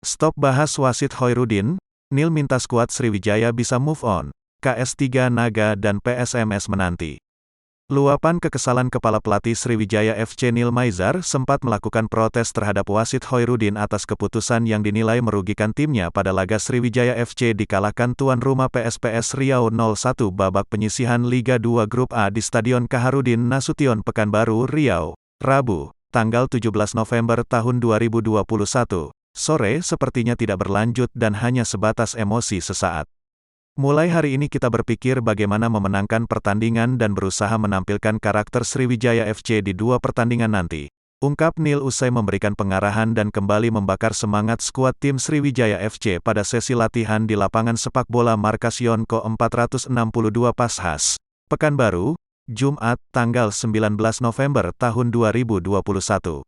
Stop bahas wasit Hoirudin, Nil minta skuad Sriwijaya bisa move on. KS3 Naga dan PSMS menanti. Luapan kekesalan kepala pelatih Sriwijaya FC Nil Maizar sempat melakukan protes terhadap wasit Hoirudin atas keputusan yang dinilai merugikan timnya pada laga Sriwijaya FC dikalahkan tuan rumah PSPS Riau 0-1 babak penyisihan Liga 2 Grup A di Stadion Kaharudin Nasution Pekanbaru, Riau, Rabu, tanggal 17 November tahun 2021. Sore sepertinya tidak berlanjut dan hanya sebatas emosi sesaat. Mulai hari ini kita berpikir bagaimana memenangkan pertandingan dan berusaha menampilkan karakter Sriwijaya FC di dua pertandingan nanti, ungkap Nil usai memberikan pengarahan dan kembali membakar semangat skuad tim Sriwijaya FC pada sesi latihan di lapangan sepak bola Markas Yonko 462 Pashas, Pekanbaru, Jumat, tanggal 19 November tahun 2021.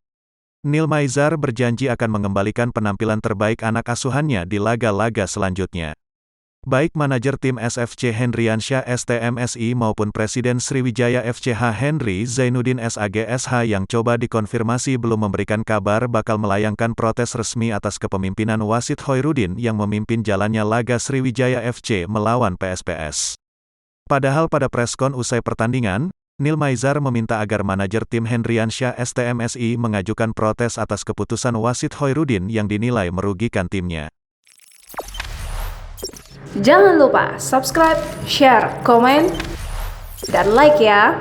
Nil Maizar berjanji akan mengembalikan penampilan terbaik anak asuhannya di laga-laga selanjutnya. Baik manajer tim SFC Hendriansyah STMSI maupun Presiden Sriwijaya FCH Henry Zainuddin SAGSH yang coba dikonfirmasi belum memberikan kabar bakal melayangkan protes resmi atas kepemimpinan wasit Hoirudin yang memimpin jalannya laga Sriwijaya FC melawan PSPS. Padahal pada preskon usai pertandingan, Nil Maizar meminta agar manajer tim Hendriansyah STMSI mengajukan protes atas keputusan wasit Hoirudin yang dinilai merugikan timnya. Jangan lupa subscribe, share, komen, dan like ya!